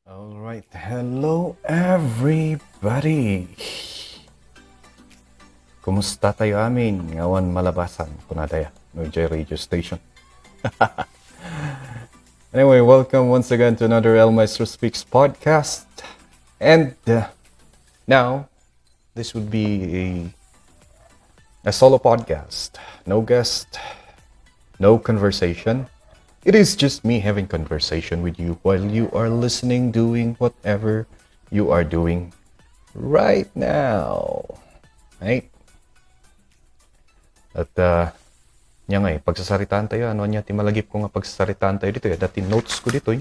Alright, hello everybody! Kumusta tayo amin? Ngawan malabasan kunadaya no radio station. Anyway, welcome once again to another Maestro Speaks podcast. And now, this would be a solo podcast. No guest, no conversation. It is just me having conversation with you while you are listening, doing whatever you are doing right now. Right? At nya nga pagsasaritaan tayo, ano niya, timalagip ko nga pagsasaritaan tayo dito. Dati notes ko dito.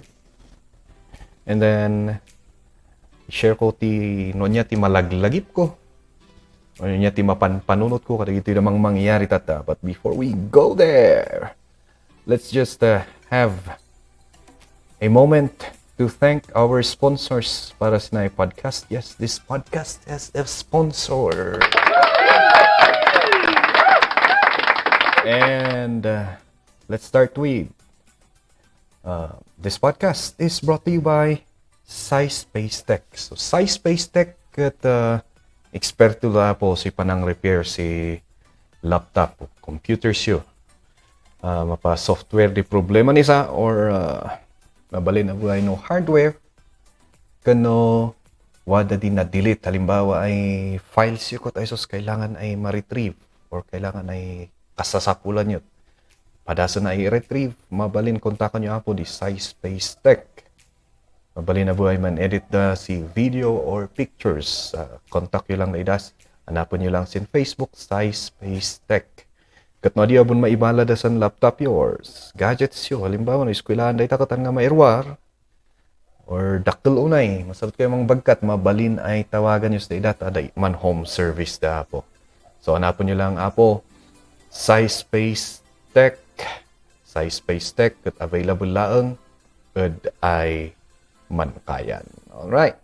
And then, share ko no niya, timalaglagip ko. Ano niya, mapanunot ko, kada ito namang mangyayari tata. But before we go there, let's just have a moment to thank our sponsors para sa podcast. Yes, this podcast has a sponsor. And let's start with this podcast is brought to you by Cyspace Tech. So Cyspace Tech at eksperto la po si panang repair si laptop, computers yun. Mapa software di problema nisa or mabalin na buhay no hardware kano wada din na delete halimbawa ay files yun ko tayo kailangan ay ma-retrieve or kailangan ay kasasapulan yun padasa na i-retrieve mabalin kontakan nyo po di Cyspace Tech. Mabalin na buhay man edit si video or pictures contact nyo lang na idas hanapon nyo lang sin Facebook Cyspace Tech. Kat no di abon maibala da san laptop yours, gadgets yo, halimbawa na eskwelahan day takatan nga mairwar or dakkel unay, masabot kayo mang bagkat, mabalin ay tawagan nyo sa idat, ada man home service da po. So hanapon nyo lang apo, Cyspace Tech, Cyspace Tech, at available laang, ay mankayan. Alright.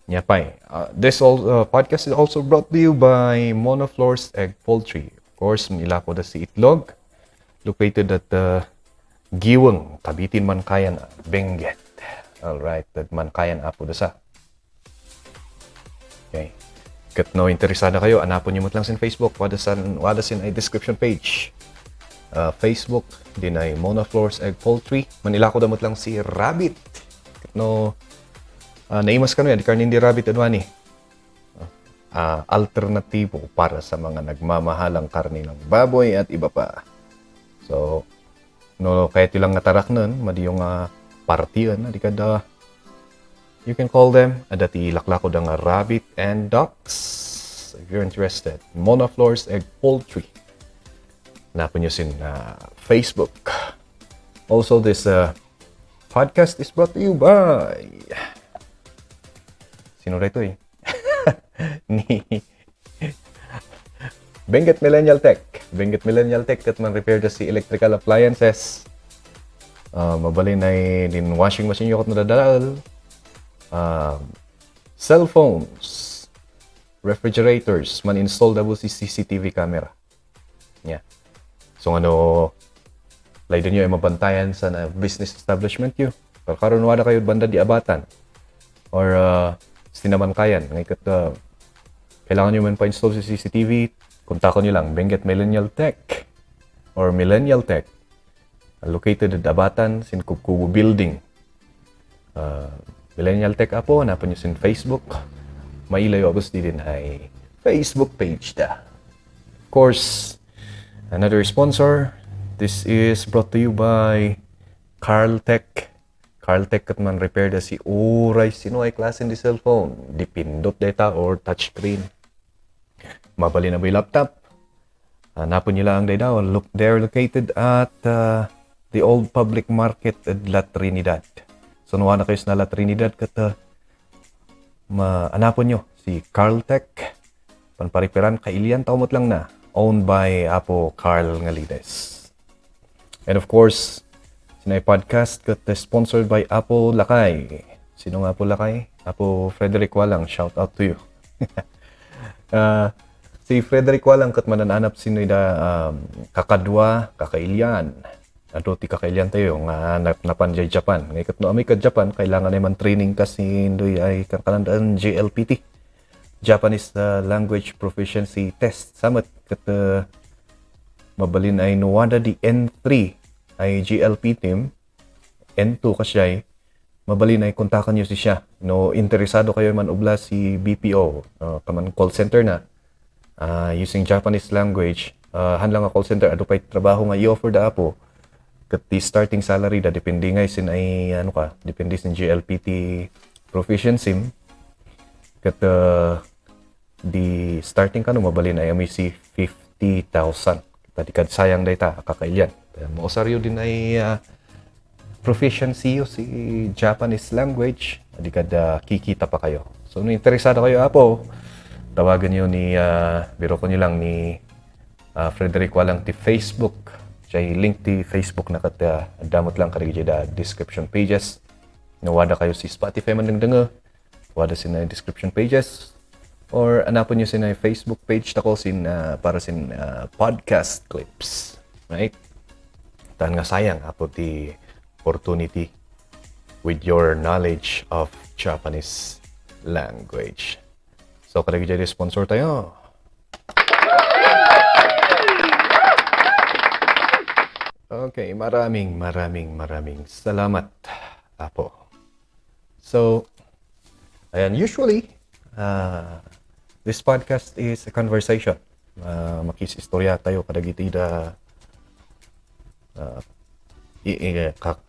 Nyapay. This podcast is also brought to you by MONAPHLORE's Egg Poultry. Of course, nila ko da si Itlog, located at Giwang, Kabitin, Mankayan, Benguet. Alright, at Mankayan apo da sa. Okay. Kat no interesada kayo, anapon nyo mo lang sin Facebook, wada sin ay description page. Facebook, din ay MONAPHLORE's Egg Poultry. Manila ko damot lang si Rabbit. Kat no, naimas ka no yan, di karnin di Rabbit adwani. Alternatibo para sa mga nagmamahalang karne ng baboy at iba pa. So, no, kahit ilang natarak nun, madi yung partiyan, di kada, you can call them, adati laklako da nga rabbit and ducks. If you're interested, MONAPHLORE's Egg Poultry. Hanapin nyo sin Facebook. Also, this podcast is brought to you by sino rito ni Millennial TECH. Millennial TECH at man repair da si electrical appliances. Mabalin ay din washing machine yung nadadal. Cell phones, refrigerators, man install daw si CCTV camera. Yeah. So ano, layo nyo ay mabantayan sa business establishment yun. Pero karon wala kayo banda di abatan. Or sinamankayan. Ngayon kailangan nyo man pa-install sa CCTV, kontakon nyo lang, Benguet Millennial Tech or Millennial Tech. Located at Abatan, sin Kukubu Building. Millennial Tech apo, hanapan nyo sin Facebook. Mailayo Agusti din ay Facebook page da. Of course, another sponsor, this is brought to you by CarlTech. CarlTech at man repair da si Uray sino ay klase di cellphone, dipindot data or touchscreen. Mabali na ba yung laptop? Hanapon nyo lang daw. They're located at the old public market at La Trinidad. So nawa na kayo sa La Trinidad kat hanapon nyo si CarlTech. Panpariperan kailian taumot lang na. Owned by Apo Carl Ngalides. And of course, sinay podcast kat sponsored by Apo Lakay. Sino nga Apo Lakay? Apo Frederick Wallang. Shout out to you. Si Frederick Wallang kat manananap sino kakadwa, kakailian. Ado ti kakailan tayo nga napan jay Japan. Ngay kat no ami ka Japan kailangan naman training kasi indoy ay kankanandaan JLPT. Japanese Language Proficiency Test. Samat kat mabalin ay nuwada di N3 ay GLP team. N2 kasyay mabalin ay kontakan nyo si siya. No interesado kayo man ubla si BPO kaman call center na using Japanese language. Hanlang nga call center ado pay trabaho nga i-offer da po. Kat the starting salary da depende nga sin ay depende sin GLPT proficiency. Kat the starting kanu mabalin ay ami si 50,000. Tadi kad sayang dayta kakailyan. Mausaryo din ay proficiency si Japanese language. Adi kad kikita pa kayo. So no interesado kayo apo, tawagan niyo ni biro ko niyo lang ni Frederick Wallang ti Facebook. Siya link ti Facebook na kat damot lang karigi da description pages. Nawada kayo si Spotify man dengdeng. Wada sin description pages or anapon niyo sin Facebook page tako sin para sin podcast clips. Right? Tan nga sayang apo ti opportunity with your knowledge of Japanese language. So karigi di sponsor tayo. Okay, maraming salamat, Apo. So, ayan, usually, this podcast is a conversation. Makisistorya tayo kadagiti da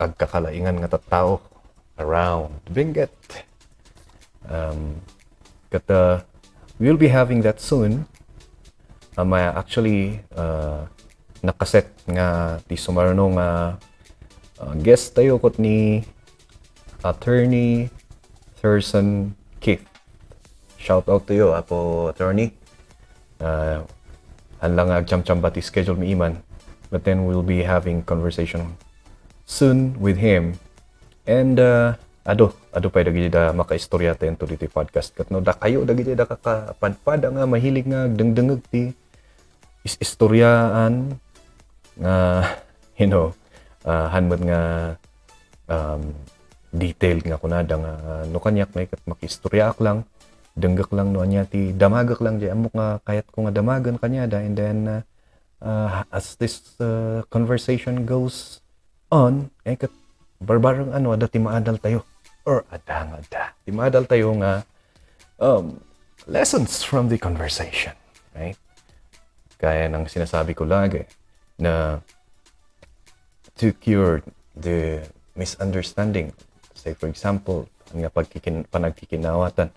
agkakalaingan nga tattao around Benguet. We'll be having that soon. Actually, nakaset nga ti sumarno nga guest tayo kot ni Attorney Thurston Keith. Shout out to you, Apo Attorney. Hanlang agcham-cham ba ti schedule mi iman. But then we'll be having conversation soon with him. And ado pa dagiti da makaistorya tayo to dito podcast. Kat no da kayo dagiti da kakapadpad nga mahilig nga dengdengeg ti istoryaan nga hanmod nga detailed nga kunada nga no kanyak may kat makistoryaak lang denggak lang no anya ti damagak lang di amok nga kayat ko nga damagan kanya da. And then as this conversation goes on ay kat barbarang ada ti maadal tayo or ada ti maadal tayo nga lessons from the conversation, right? Kaya nang sinasabi ko lagi na to cure the misunderstanding, say for example, nga panagkikinawatan,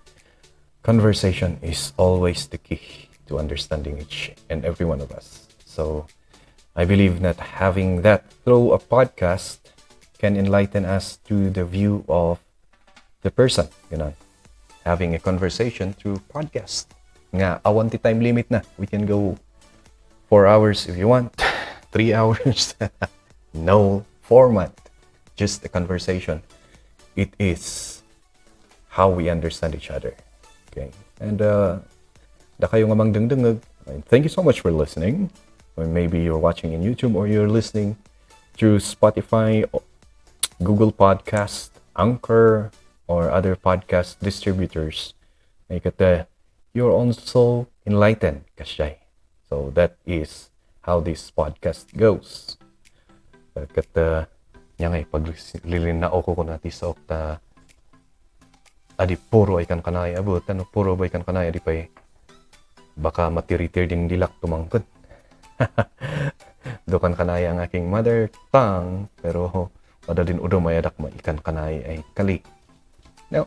conversation is always the key to understanding each and every one of us. So I believe that having that through a podcast can enlighten us to the view of the person, having a conversation through podcast. Nga awan ti time limit na, we can go 4 hours if you want, 3 hours. No format, just a conversation. It is how we understand each other. Okay, and da kayo nga mang dengdengeg. Thank you so much for listening. Or maybe you're watching in YouTube or you're listening through Spotify, Google Podcast, Anchor, or other podcast distributors. You're also enlightened, kashay. So that is how this podcast goes. Kat ngay paglilinaw ko nati sa okta adi puro ay kankanaey abot puro bay kankanaey adi pay baka matiritir ding dilak tumangkod. Do kankanaey ang aking mother tongue pero ada din udo may adak maikan kankanaey ay kali. Now,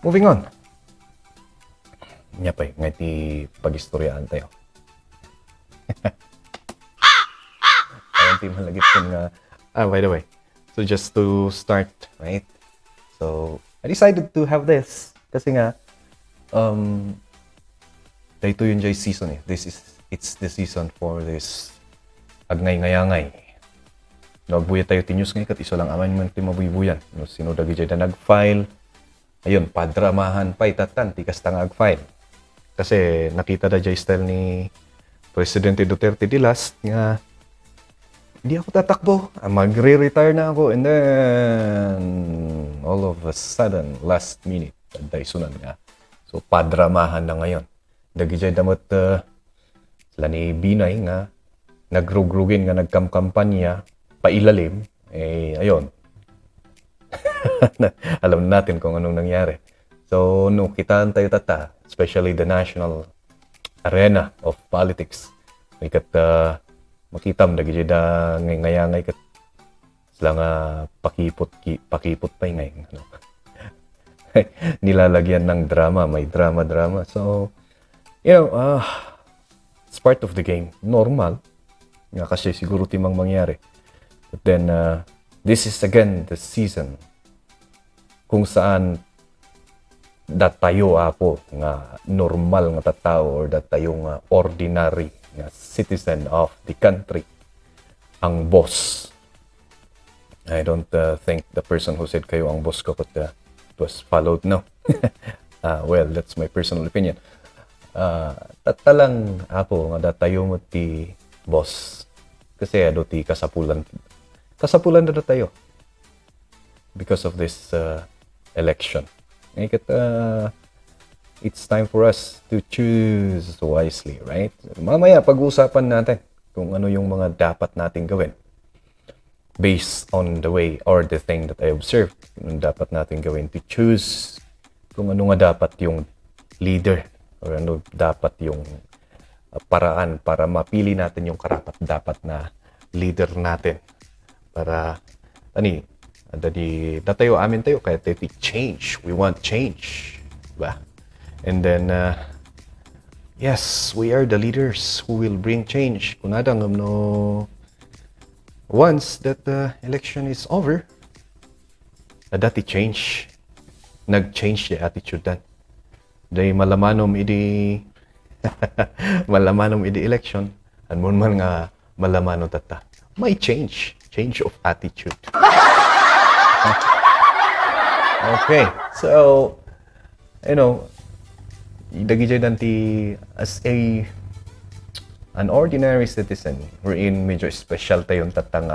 moving on. Nya pay ngay ti pagistoryaan tayo. Ayan ti malagip ko nga by the way, so just to start, right? So I decided to have this kasi nga dahito yun jay season it's the season for this agnay ngayangay. Nagbuya tayo ti news ngay kat iso lang aman man ti mabuybuyan. No sino dagi jay da nag-file. Ayun, padramahan pa itatan ti kasta nga ag-file. Kasi nakita da jay style ni Presidente Duterte di last nga hindi ako tatakbo. Magre-retire na ako. And then, all of a sudden, last minute, daysunan nga. So, padramahan na ngayon. Dagijay damot sila ni Binay nga, nagrugrugin nga, nagkamkampanya, pailalim. Ayun. Alam natin kung anong nangyari. So, no, kitaan tayo tata, especially the national arena of politics. Ikat makitam dagi da ngayangay kat sila nga pakipot pa ngay ano. Nilalagyan ng drama, may drama. So, you know, it's part of the game. Normal. Nga kasi siguro timang mangyari. But then this is again the season kung saan datayo ako nga normal nga tattao or datayo nga ordinary nga citizen of the country ang boss. I don't think the person who said kayo ang boss ko but it was followed no. Well, that's my personal opinion. Tatalang apo nga datayo mo ti boss kasi ado ti kasapulan na datayo because of this election. It's time for us to choose wisely, right? Mamaya pag-uusapan natin kung ano yung mga dapat nating gawin based on the way or the thing that I observed. Yung dapat nating gawin to choose kung ano nga dapat yung leader or ano dapat yung paraan para mapili natin yung karapat-dapat na leader natin para datayo amin tayo kaya tayo change. We want change. Diba? And then, yes, we are the leaders who will bring change. Kunadang no, once that the election is over, dati change. Nag-change the attitude dan. Day malamanom idi malamanom idi election. Anmon man nga malamano tata. May change of attitude. Okay, so you know, dagijay danti as an ordinary citizen, we're in medyo special tayong tatang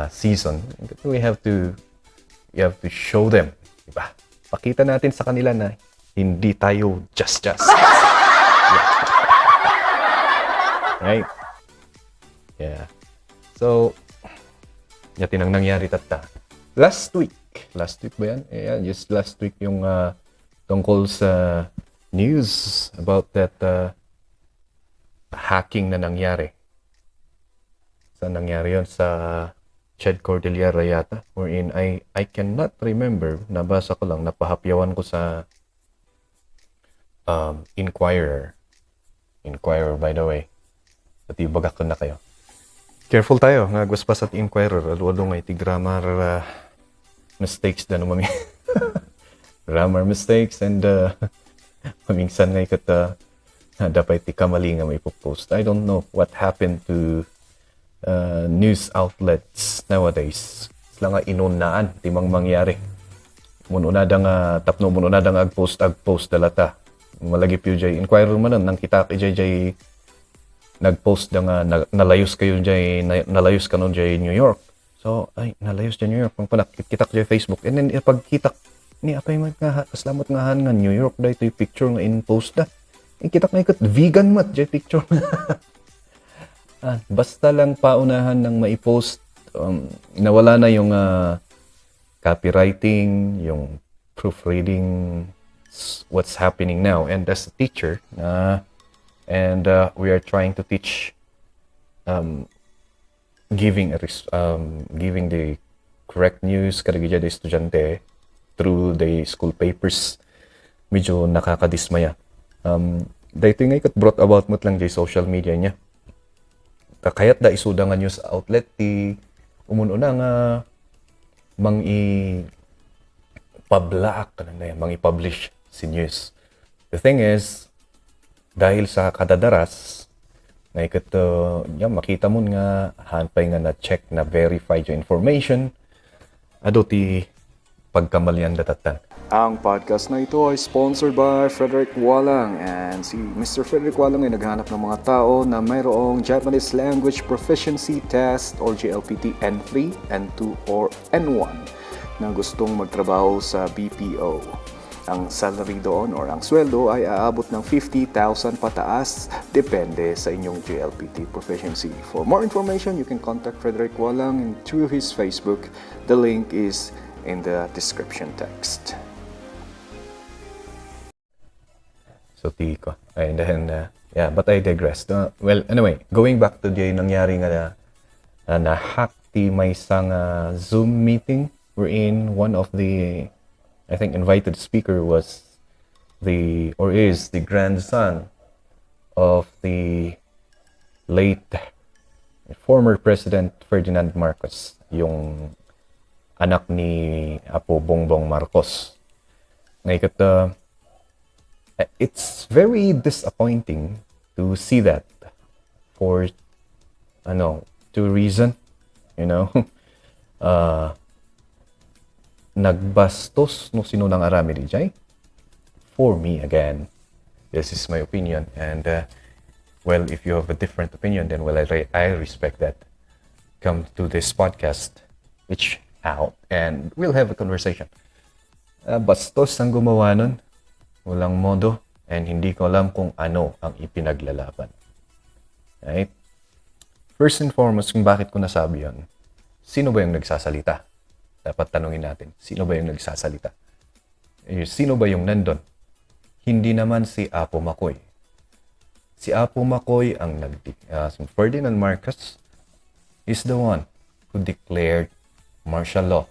season. We have to show them, diba? Pakita natin sa kanila na hindi tayo just. Yeah. Right? Yeah. So, yatin ang nangyari tata. Last week ba yan? Yeah, just last week yung tungkol sa news about that hacking na nangyari. Saan nangyari yun? Sa Ched Cordillera yata. Wherein I cannot remember. Nabasa ko lang. Napahapyawan ko sa Inquirer. Inquirer, by the way. Pati bagak ko na kayo. Careful tayo. Ngagwas pa sa Inquirer. Alwado nga iti grammar mistakes na naman. Grammar mistakes and paminsan nga ikat dapat iti kamali nga may post. I don't know what happened to news outlets nowadays. Sila nga inunaan timang mangyari. Mununada nga tapno mununada nga agpost dalata. Malagip yu jay Inquirer manan nang kita kay jay nagpost da nga nalayos kayo jay nalayos kanon jay New York. So ay nalayos jay New York pang panakita jay Facebook and then pagkita ni apay man nga kaslamot nga han nga New York da ito yung picture nga in post da. Kita nga ikot vegan mat jay picture. Basta lang paunahan ng maipost nawala na yung copywriting, yung proofreading, what's happening now. And as a teacher, and we are trying to teach giving the correct news kada gid estudyante through the school papers. Medyo nakakadismaya. Dahito nga ikot brought about mo lang jay social media niya. Kayat da isuda nga news outlet ti umununa nga mangi-publish si news. The thing is, dahil sa kadadaras, na ikot makita mo nga hanpay nga na-check na verified yung information, ado ti pagkamalian datatan. Ang podcast na ito ay sponsored by Frederick Wallang, and si Mr. Frederick Wallang ay naghahanap ng mga tao na mayroong Japanese Language Proficiency Test or JLPT N3, N2, or N1 na gustong magtrabaho sa BPO. Ang salary doon or ang sweldo ay aabot ng 50,000 pataas, depende sa inyong JLPT proficiency. For more information, you can contact Frederick Wallang through his Facebook. The link is in the description text. So, tiko. And then, but I digress. Well, anyway, going back to the nangyari nga na-hack may isang Zoom meeting wherein one of the, I think, invited speaker was is the grandson of the late former President Ferdinand Marcos, yung anak ni Apo Bongbong Marcos. It's very disappointing to see that for two reasons, nagbastos no sino nang arami di jay. For me, again, this is my opinion, and well, if you have a different opinion, then well, I respect that. Come to this podcast, reach out, and we'll have a conversation. Bastos ang gumawa nun, walang modo, and hindi ko alam kung ano ang ipinaglalaban. Right? First and foremost, kung bakit ko nasabi yan, sino ba yung nagsasalita? Dapat tanungin natin, sino ba yung nagsasalita? Sino ba yung nandun? Hindi naman si Apo Makoy. Si Apo Makoy ang Ferdinand Marcos is the one who declared martial law.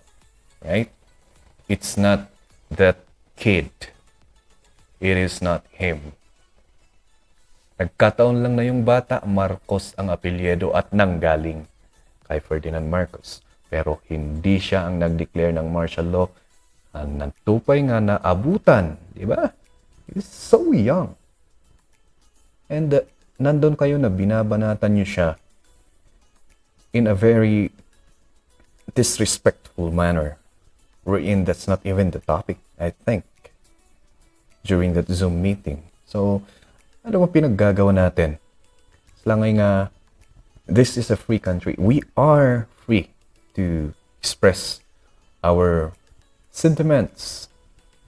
Right? It's not that kid. It is not him. Nagkataon lang na yung bata, Marcos ang apelyido at nanggaling kay Ferdinand Marcos. Pero hindi siya ang nag-declare ng martial law. Ang nagtupay nga na abutan, di ba? He's so young. And nandun kayo na binabanatan niyo siya in a very disrespectful manner. Wherein that's not even the topic, I think, during that Zoom meeting. So, ano ba pinaggagawa natin? Slangay nga, this is a free country. We are free to express our sentiments.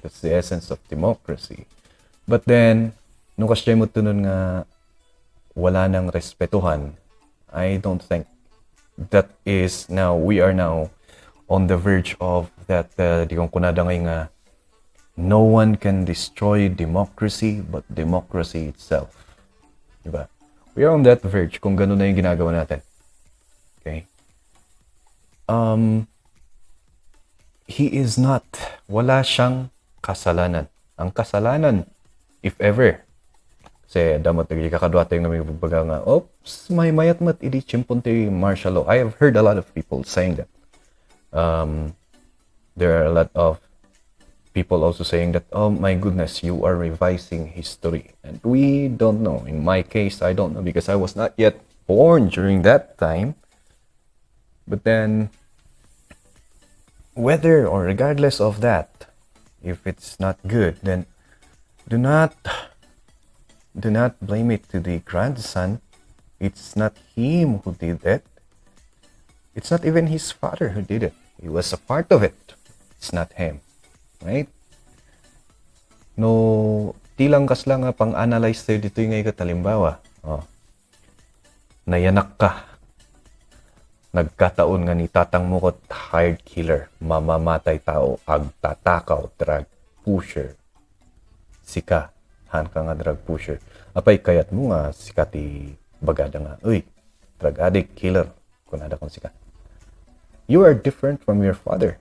That's the essence of democracy. But then, nung kasya mo tunun nga wala nang respetuhan, I don't think that is now, we are now on the verge of that, di kong kunada ngay nga, no one can destroy democracy but democracy itself. Diba? We are on that verge kung ganun na yung ginagawa natin. Okay? He is not, wala siyang kasalanan. Ang kasalanan, if ever, kasi damat nagkakadwata yung namin bagbaga nga, oops, may mayat-mat idi chimpunte martial law. I have heard a lot of people saying that. There are a lot of people also saying that, oh my goodness, you are revising history. And we don't know. In my case, I don't know because I was not yet born during that time. But then, whether or regardless of that, if it's not good, then do not blame it to the grandson. It's not him who did it. It's not even his father who did it. He was a part of it. It's not him. Right? No, tilang kas lang pang-analyze tayo dito yung ngay katalimbawa. Nayanak ka. Nagkataon nga ni tatang mo kot hired killer, mamamatay tao, agtatakaw, drug pusher. Sika, han ka nga drug pusher. Apay kayat mo nga sikati bagada nga, uy, drug addict, killer, kunada kong sika. You are different from your father.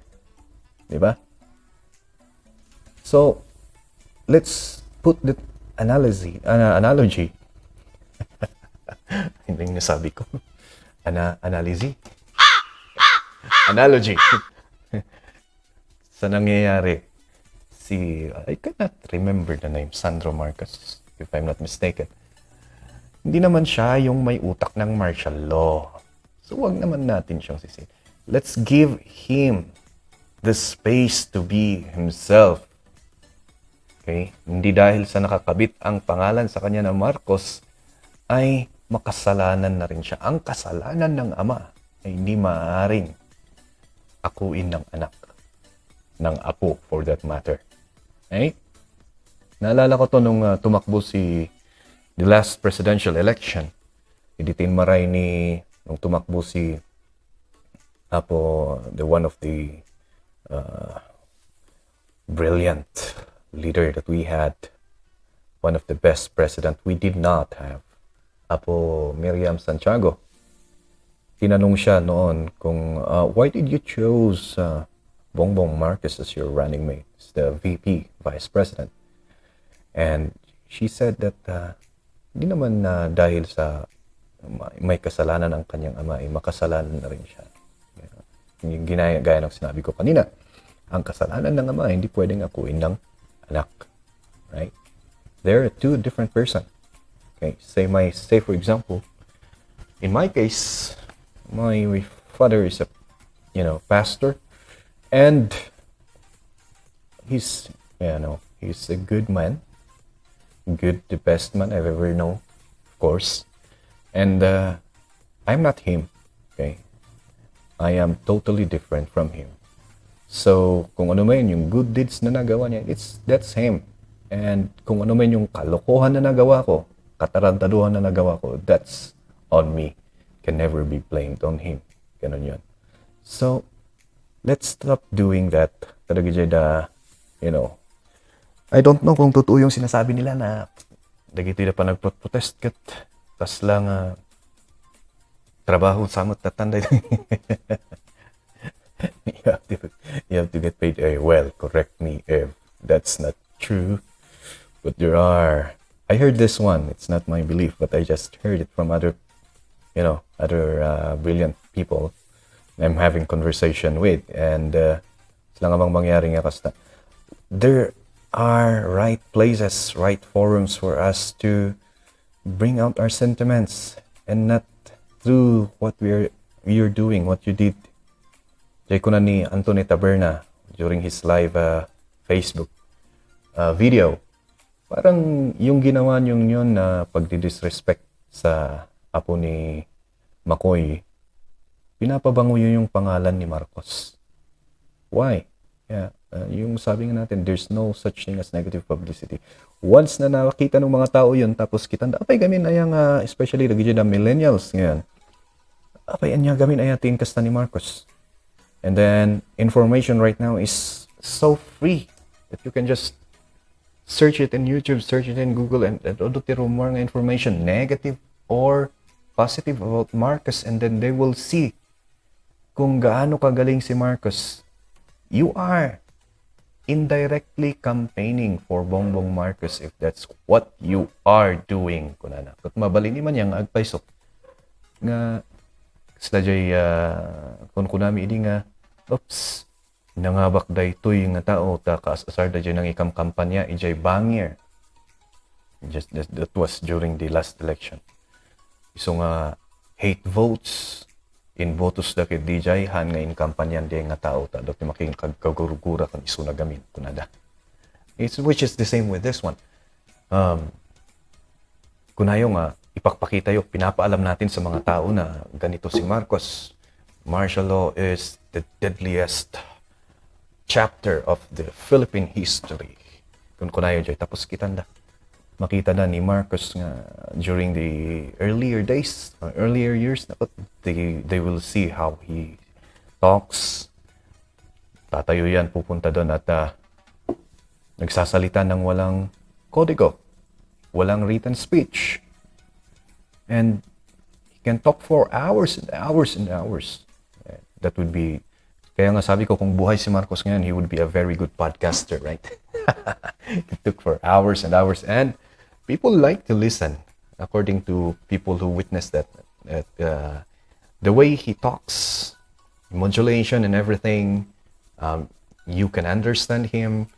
Diba? So, let's put the analogy. Hindi yung nasabi ko. Analogy. Sa nangyayari, I cannot remember the name, Sandro Marcos, if I'm not mistaken. Hindi naman siya yung may utak ng martial law. So, wag naman natin siyang sisihin. Let's give him the space to be himself. Okay? Hindi dahil sa nakakabit ang pangalan sa kanya na Marcos, ay makasalanan na rin siya. Ang kasalanan ng ama ay hindi maaaring akuin ng anak, ng apo for that matter. Okay? Naalala ko to nung tumakbo the last presidential election. Iditinmaray nung tumakbo si Apo, one of the brilliant leader that we had, one of the best president we did not have, Apo Miriam Santiago. Tinanong siya noon kung why did you choose Bongbong Marcos as your running mate, as the VP, Vice President? And she said that hindi naman dahil sa may kasalanan ang kanyang ama, ay makasalanan na rin siya. Yung gaya ng sinabi ko kanina, ang kasalanan ng ama hindi pwedeng akuin ng anak. Right? They're two different person. Okay, say for example, in my case, my father is a pastor, and he's a good man, the best man I've ever known, of course. And I'm not him. Okay, I am totally different from him. So, kung ano man yung good deeds na nagawa niya, that's him. And kung ano man yung kalokohan na nagawa ko, katarantaduhan na nagawa ko, that's on me. Can never be blamed on him. Ganun yun. So, let's stop doing that. Talaga dyan I don't know kung totoo yung sinasabi nila na dagiti na pa nagprotest kat tas lang trabaho samot tatanda. you have to get paid. Well, correct me if that's not true, but I heard this one. It's not my belief, but I just heard it from other brilliant people I'm having conversation with, and sila nga bang mangyari nga kasta there are right places, right forums for us to bring out our sentiments, and not through what you're doing, what you did. Jay ko na ni Anthony Taberna during his live Facebook video. Parang yung ginawa niyong yun na pagdi-disrespect sa apo ni Makoy, pinapabango yun yung pangalan ni Marcos. Why? Yeah, yung sabi nga natin, there's no such thing as negative publicity. Once na nakakita ng mga tao yun, tapos kitanda, apay gamin ayang, especially lagi dyan millennials ngayon, apay anya gamin ayatin kasta ni Marcos. And then, information right now is so free that you can just search it in YouTube, search it in Google, and odotiro more information, negative or positive about Marcos, and then they will see kung gaano kagaling si Marcos. You are indirectly campaigning for Bongbong Marcos if that's what you are doing. Kunana. Kut mabali ni man yang agpaisok nga sila jay kung kunami idi nga oops nangabak day tuy nga tao ta kaasar da jay nang ikam kampanya ijay bangir. Just that was during the last election. So nga hate votes in votos da kay DJ han nga in kampanyan di nga tao ta dati making kagurugura kan isu na gamin kunada. Which is the same with this one. Kunayo nga ipakpakita yo, pinapaalam natin sa mga tao na ganito si Marcos. Martial law is the deadliest chapter of the Philippine history. Kung kunayo jay tapos kitanda. Makita na ni Marcos nga during the earlier days, earlier years, they will see how he talks. Tatayo yan, pupunta doon at nagsasalita ng walang kodigo, walang written speech. And he can talk for hours and hours and hours. That would be, kaya nga sabi ko, kung buhay si Marcos ngayon, he would be a very good podcaster, right? It took for hours and hours, and people like to listen, according to people who witnessed that the way he talks, modulation and everything, you can understand him,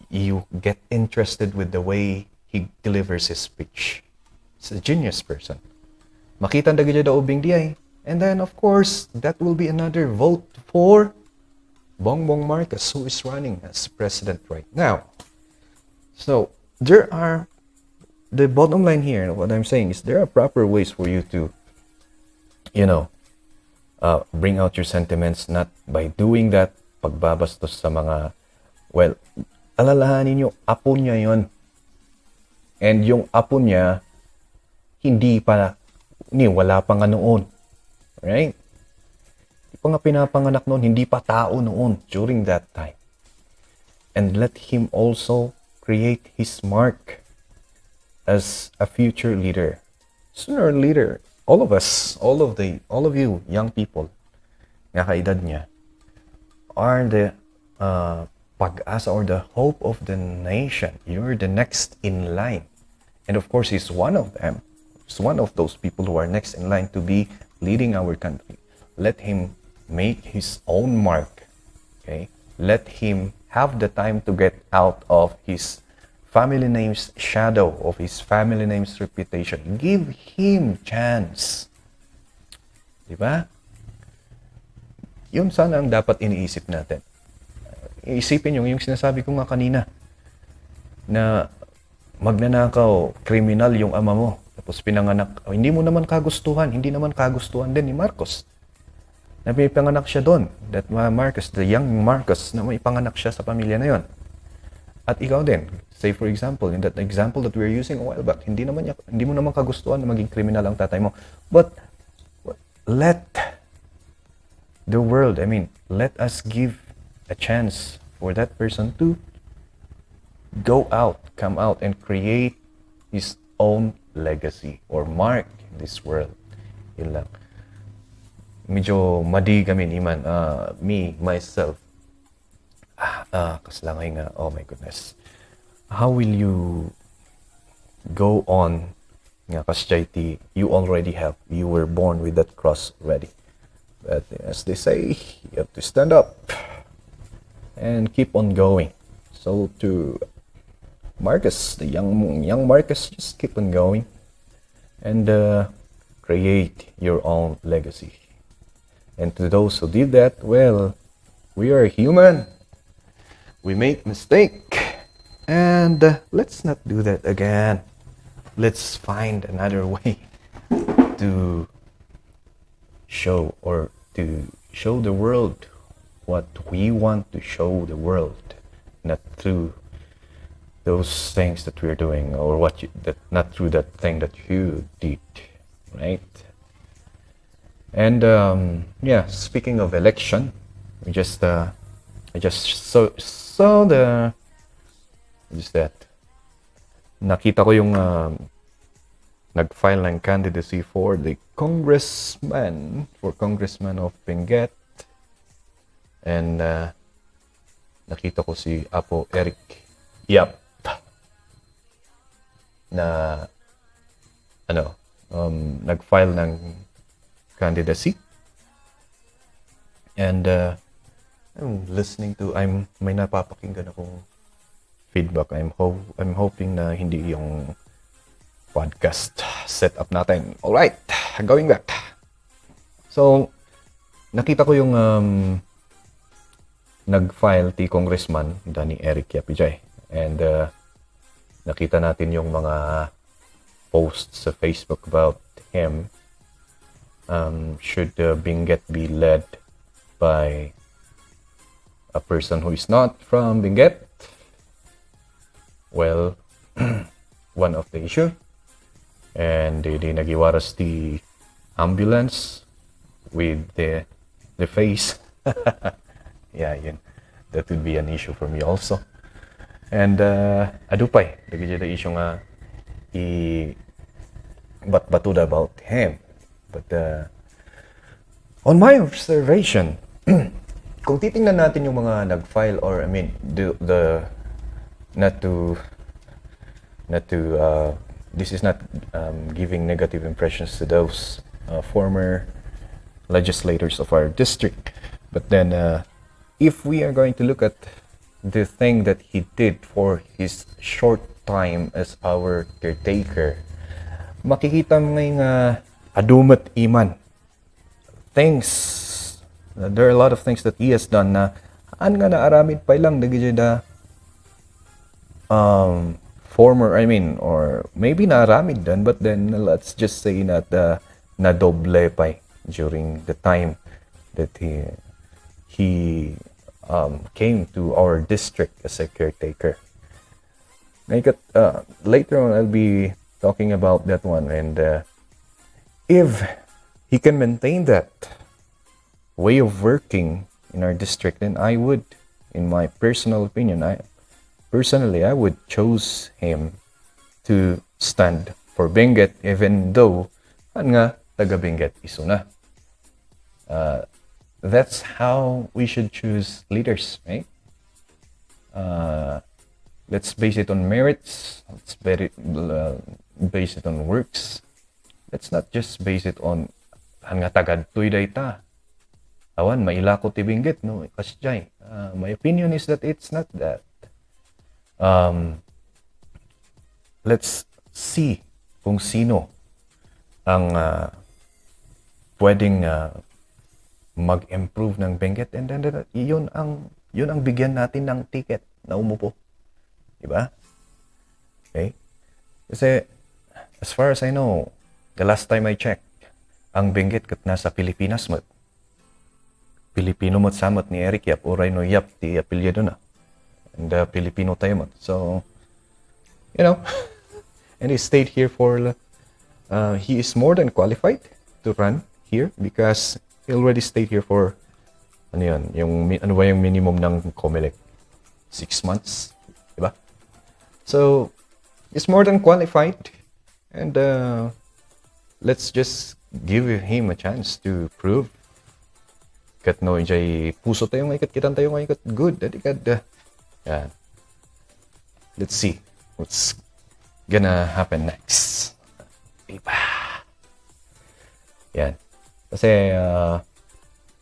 you get interested with the way he delivers his speech. He's a genius person. Makita na gaya daw ubing diay. And then, of course, that will be another vote for Bongbong Marcos, who is running as president right now. So the bottom line here, what I'm saying is there are proper ways for you to, bring out your sentiments, not by doing that, pagbabastos sa mga, well, alalahanin nyo, apo niya yon. And yung apo niya, wala pa nga noon. Right? Hindi pa nga pinapanganak noon, hindi pa tao noon during that time. And let him also create his mark as a future leader. Sooner or later, all of us, all of you young people, nga kaedad niya, are the pag-asa or the hope of the nation. You're the next in line. And of course, he's one of them. He's one of those people who are next in line to be leading our country. Let him make his own mark. Okay? Let him have the time to get out of his family name's shadow, of his family name's reputation. Give him chance. Diba? Yun sana ang dapat iniisip natin. Iisipin yung sinasabi ko nga kanina, na magnanakaw, kriminal yung ama mo, tapos pinanganak, hindi naman kagustuhan din ni Marcos. Na may panganak siya doon, that Marcos, the young Marcos, na may panganak siya sa pamilya na yon. At ikaw din, say for example, in that example that we were using a while back, hindi mo naman kagustuhan na maging kriminal ang tatay mo. But let the world, let us give a chance for that person to come out and create his own legacy or mark in this world. Yun lang. Medyo madi kami ni man, myself, kaslangay nga, oh my goodness. How will you go on nga kasjayty, you were born with that cross already. But as they say, you have to stand up and keep on going. So to Marcus, the young Marcus, just keep on going and create your own legacy. And to those who did that, well, we are human. We make mistake. And let's not do that again. Let's find another way to show the world what we want to show the world, not through those things that we're doing, or not through that thing that you did, right? And speaking of election, I just saw nakita ko yung nag-file ng candidacy for the congressman of Benguet. And nakita ko si Apo Eric Yap na nag-file ng candidacy. And may napapakinggan akong feedback. I'm hoping na hindi yung podcast setup natin. Alright, going back. So, nakita ko yung nag-file ti Congressman Danny Eric Yapijay. And nakita natin yung mga posts sa Facebook about him. Should Benguet be led by a person who is not from Benguet? Well, one of the issue. And di nagiwaras the ambulance with the face. Yeah, yun. That would be an issue for me also. And adupay, lagi dyan the issue nga batuda about him. But on my observation, kung titingnan natin yung mga nag-file, or this is not giving negative impressions to those former legislators of our district. But then, if we are going to look at the thing that he did for his short time as our caretaker, makikita mo ngayong adumat iman. There are a lot of things that he has done na nga naaramid pa lang former, I mean, or maybe naramid din, but then let's just say that nadoble pa during the time that he came to our district as a caretaker. Later on, I'll be talking about that one, and if he can maintain that way of working in our district, then I would, in my personal opinion, I would choose him to stand for Benguet, even though nga taga Benguet isuna. That's how we should choose leaders, right? Let's base it on merits. Let's base it on works. Let's not just base it on nga tagad tuy dayta. Awan mailako ti Benguet no kasjay. My opinion is that it's not that. Let's see kung sino ang pwedeng mag-improve ng Benguet, and then yun ang bigyan natin ng ticket na umupo. Diba? Okay? Kasi as far as I know, the last time I checked, ang Benguet kat nasa Pilipinas mo. Pilipino mo't samot ni Eric Yap o Rhino Yap ti apelyido na. And Filipino tayo mo. So, you know, and he stayed here for, he is more than qualified to run here because he already stayed here for, ano ba yung minimum ng COMELEC? 6 months, diba? So, he's more than qualified, and let's just give him a chance to prove. Kat no, jay puso tayo ngayon, kitan tayo ngayon, good, yeah. Let's see what's gonna happen next. Diba? Yan. Kasi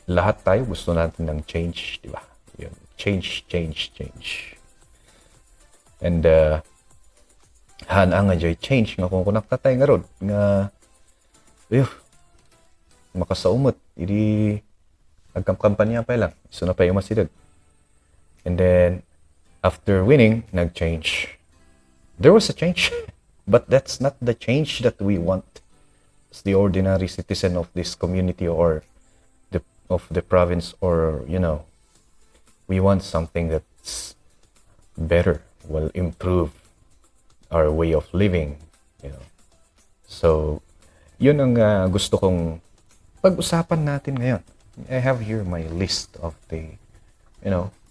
lahat tayo gusto natin ng change, di ba? Yun. Change. And hanang nga jay change nga kung kunakta tayo nga rod nga makasaumot idi agkampanya pa lang. So na pa yung masidag. And then after winning, nag-change. There was a change, but that's not the change that we want. As the ordinary citizen of this community or of the province, or we want something that's better, will improve our way of living. So yun ang gusto kong pag-usapan natin ngayon. I have here my list of the,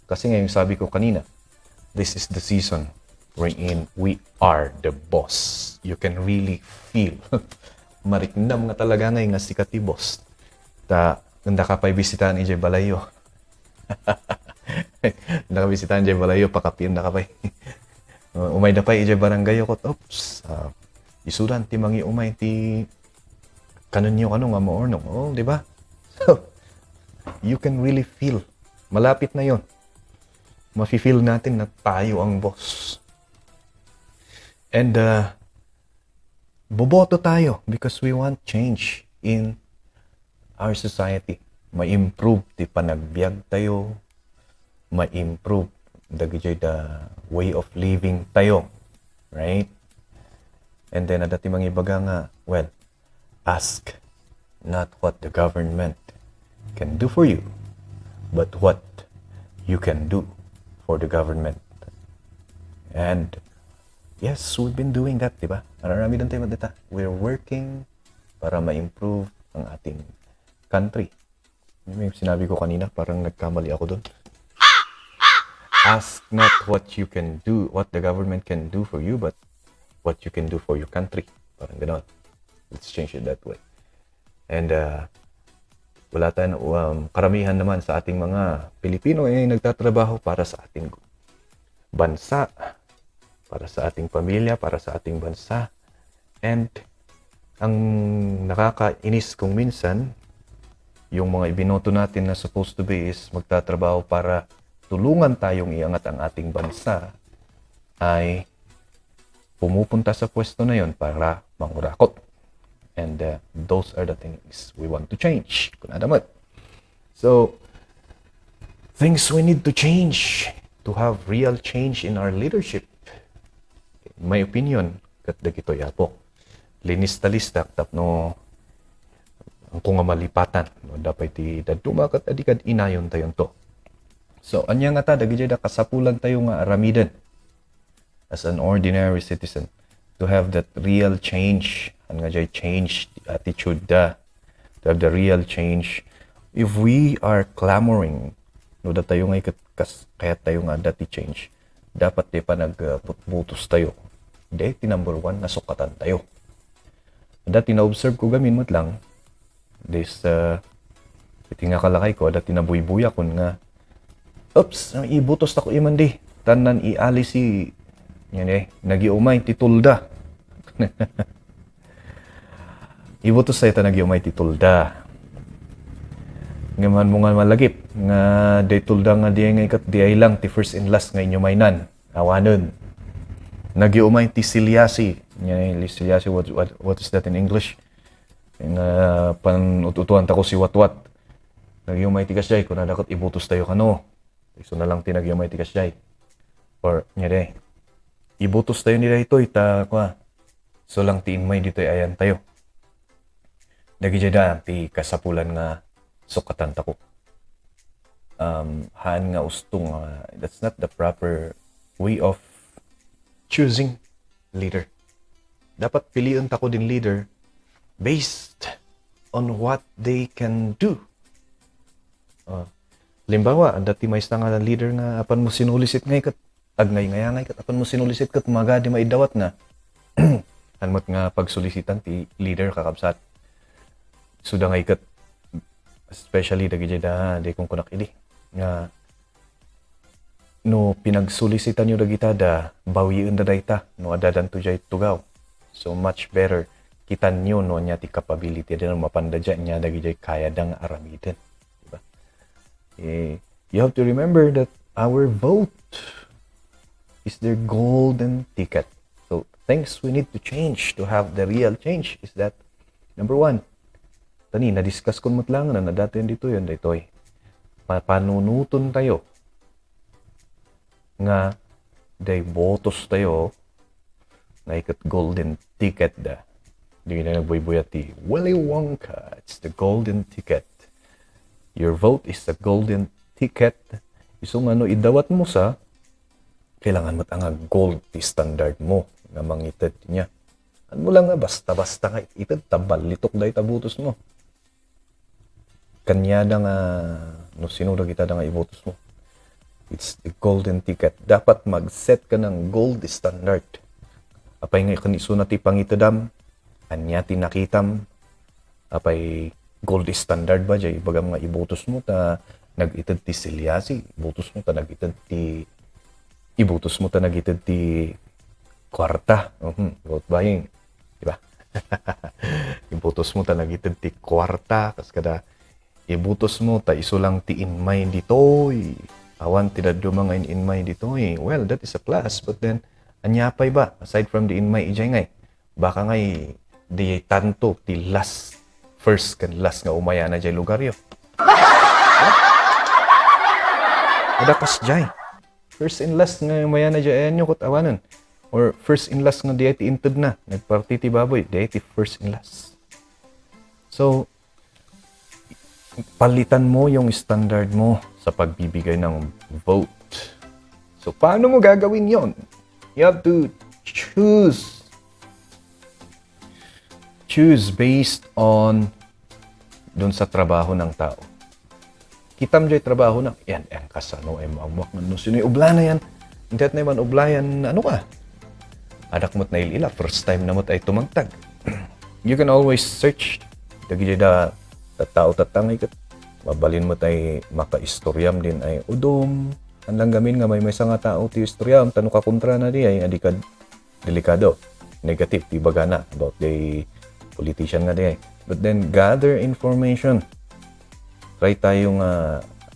kasi ngayon sabi ko kanina, this is the season wherein we are the boss. You can really feel mariknam nga talaga ngayon nga sikat ti boss. Nanda ka pa'y bisitahan ijay balayo. Nanda ka bisitahan ijay balayo, pakapin na ka pa'y. Umay na pa'y ijay barangay ko. Oops. Isudan ti mangi umay ti kanunyo nga maornong. Oh, di ba? So, you can really feel. Malapit na yon. Mafe-feel natin na tayo ang boss. And boboto tayo because we want change in our society. Ma-improve ti panagbiag tayo. Ma-improve the way of living tayo. Right? And then adati mga ibaga nga, well, ask not what the government can do for you, but what you can do for the government. And yes, we've been doing that, diba? Marami din tayo madita. We're working para ma-improve ang ating country. May sinabi ko kanina, parang nagkamali ako doon. Ask not what you can do, what the government can do for you, but what you can do for your country. Parang gano'n. Let's change it that way. And wala tayong karamihan naman sa ating mga Pilipino ay nagtatrabaho para sa ating bansa, para sa ating pamilya, para sa ating bansa. And ang nakakainis kung minsan, yung mga ibinoto natin na supposed to be is magtatrabaho para tulungan tayong iangat ang ating bansa, ay pumupunta sa pwesto na yon para mangurakot. And those are the things we want to change. So, things we need to change to have real change in our leadership. in my opinion, kat dagito yapo. Linis-talista tapno ang kung nga malipatan. No, dapat ti daduma kat adikad inayon tayon to. So, anya nga ta, dagiti da kasapulan tayo nga aramiden as an ordinary citizen to have that real change. Ang nga jay change attitude da. To have the real change. If we are clamoring, no, da tayo nga kaya tayo nga dati change, dapat di pa nagputbutos tayo. Di, number one, nasukatan tayo. Dati na-observe ko gamin mo't lang, this, iti nga kalakay ko, dati nabuy-buya ko nga, oops, ibutos na ko iman di. Tanan iali si, yan nagiumay, titulda. Ibutos tayo nagiumay, titulda. Ngaman mo nga malagip, nga day tulda nga di ngay kat di ay lang, ti first and last nga inyo mainan. Awanon. Nagiumay, ti silyasi. Yan silyasi, what is that in English? Nga panututuan ta ko si watwat. Nagiumay ti kasyay, kung nadakot ibutos tayo kano. So na lang tinagyumay ti kasyay. Or, nyade, ibutos tayo nila ito, ita kwa. So lang tiinmay dito ayan tayo. Nagijada, ti kasapulan nga sukatan ta ko. Haan nga ustong, that's not the proper way of choosing leader. Dapat piliin ta ko din leader based on what they can do. Limbawa, dati may nga leader nga apan mo sinulisit ngay kat agnay ngay kat apan mo sinulisit kat maga di maidawat na. Anmat nga pagsolisitan ti leader kakabsat. Suda ngay kat especially dagi da di kong kunak idi nga no pinagsolisitan nyo dagita da bawiin da dayta no adadan to jay tugaw. So much better kita nyo no nya ti capability din mapandadya nya dagi jay kaya dang aramiden. Diba? You have to remember that our vote is their golden ticket. So things we need to change to have the real change is that number one, tani na-discuss ko mo't lang na dati dito yun dito panunuton tayo nga day botos tayo na ikat golden ticket da. Hindi na nagbuy-buyat ti Willy Wonka. It's the golden ticket. Your vote is the golden ticket. Isong idawat mo sa kailangan mo't ang gold ti standard mo nga mangitid niya. Ano mo lang nga basta-basta nga itid tabal litok day tabutos mo. Kanyada nga no sinura kita nga ibotos mo. It's the golden ticket. Dapat mag-set ka ng gold standard. Apay nga kaniso na ti pangitadam, anya ti nakitam, apay gold standard ba jay bagam nga ibotos mo ta nag-itid ti silyasi, ibotos mo ta nag-itid ti kwarta. Vote buying, di ba? Ibotos mo ta nag-itid ti kwarta, kas kada ibutos mo ta iso lang ti inmay ditoy. Awan ti daddo mga inmay ditoy. Well, that is a plus, but then anyapay ba aside from the inmay ijay ngay baka ngay di tanto ti last first kan last nga umaya na jay lugar yo. Ada kas jay first and last nga umaya na jay anyo kot awanan or first and last nga di ti inted na nagparti ti baboy di ti first and last. So palitan mo yung standard mo sa pagbibigay ng vote. So paano mo gagawin yon? You have to choose based on dun sa trabaho ng tao. Kitam jay trabaho na, yan kasano, mawak no sino yung ubla na yan. Hindi na naman ublayan, ano ka? Adak mo't na ilila, first time na mo't ay tumagtag. You can always search, dagi da tao tatangay kat, mabalin mo tayo maka-istoryam din ay udom. Ang langgamin nga may nga tao ti istoryam, tanong ka kontra na di ay adikad delikado, negative, ti bagana about the politician nga di ay. But then gather information. Try tayong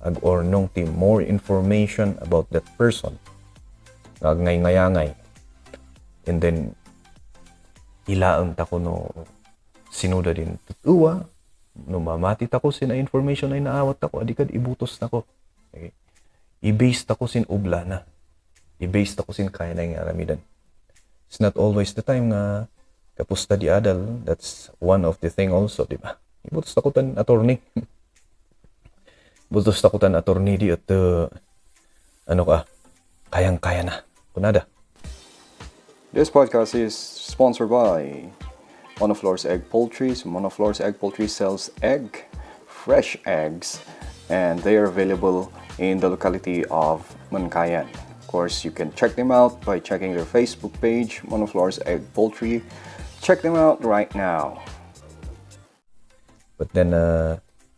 ag-ornong ti more information about that person. Ngay-ngayangay. And then ilaang ta ko no sinuda din tutuwa. No mamati ta ko sin information ay naawat ta ko adikad ibutos na ko. Okay. I-base ta ko sin ubla na. I-base ta ko sin kaya na yung aramidan. It's not always the time nga kapusta di adal. That's one of the thing also, di ba? Ibutos takutan attorney. Butos takutan attorney di at ano ka, kayang-kaya na. Kunada. This podcast is sponsored by MONAPHLORE's Egg Poultry. So MONAPHLORE's Egg Poultry sells fresh eggs, and they are available in the locality of Mankayan. Of course, you can check them out by checking their Facebook page, MONAPHLORE's Egg Poultry. Check them out right now. But then,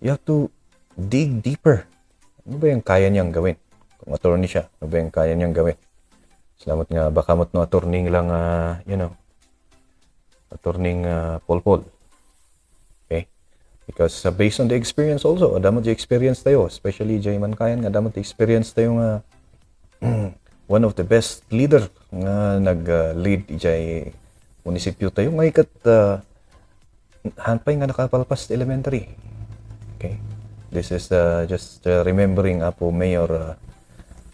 you have to dig deeper. Ano ba yung kaya niyang gawin? Kung attorney siya, ano ba yung kaya niyang gawin? Salamat nga, baka mo't no attorney lang, attorney polpol. Okay? Because based on the experience also, adamot yung experience tayo, especially Joemar Kayan, adamot yung experience tayo nga one of the best leader nga nag-lead ijay munisipyo tayo. Ngay kat hanpay nga nakapalpas elementary. Okay? This is just remembering Apo Mayor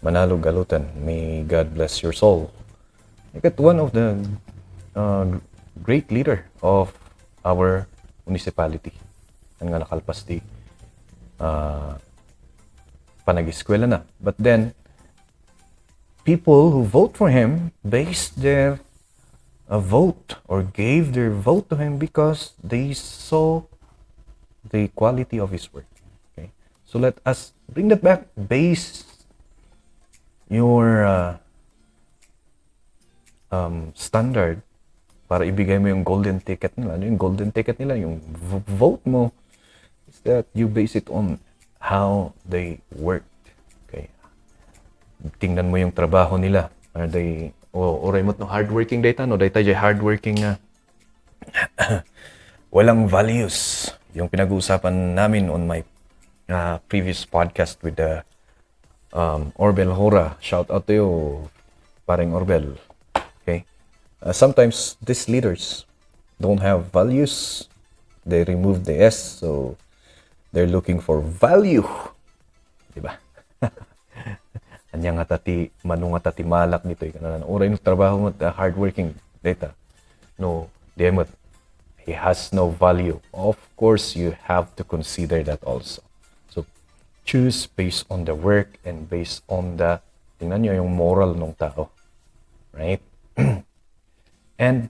Manalo Galutan. May God bless your soul. Kat one of the great leader of our municipality. Ang nga nakalpas di panag-eskwela na. But then, people who vote for him based their vote or gave their vote to him because they saw the quality of his work. Okay? So let us bring that back. Base your standard para ibigay mo yung golden ticket nila. Ano yung golden ticket nila? Yung vote mo is that you base it on how they work. Okay. Tingnan mo yung trabaho nila. Are they oray mo no hardworking data no data jay hardworking walang values. Yung pinag-uusapan namin on my previous podcast with the Orbel Hora. Shout out to you, paring Orbel. Okay. Sometimes these leaders don't have values. They remove the S, so they're looking for value. Diba? Anya nga tati, manu nga tati malak nito. Oray no trabaho mo, hardworking data. No, diemot. He has no value. Of course, you have to consider that also. So, choose based on the work and based on the, tingnan nyo yung moral ng tao. Right? And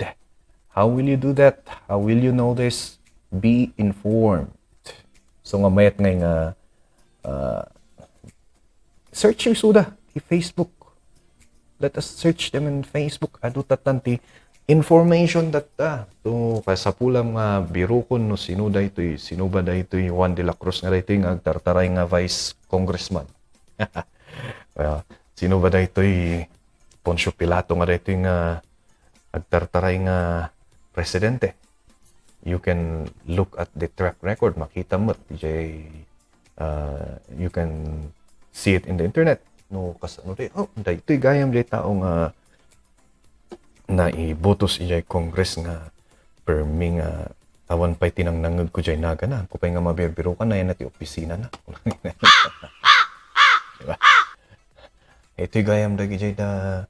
how will you do that? How will you know this? Be informed. So nga mayat ngay nga search yung suda in Facebook. Let us search them in Facebook. Adu tatanti information that to kasapulang biro kon no sino ba daytoy Juan de la Cruz nga daytoy nga agtartaray nga vice congressman. Sino ba daytoy Poncio Pilato nga daytoy nga agtartaray nga presidente. You can look at the track record, makita mo you can see it in the internet. No kasano daytoy gayam day taong na ibotos ijay Congress nga permi nga awan pa'y tinangnangag ko jay naga na. Kupay nga mabibiro ka na yan at opisina na. Diba? Ito'y gayam dagi jay da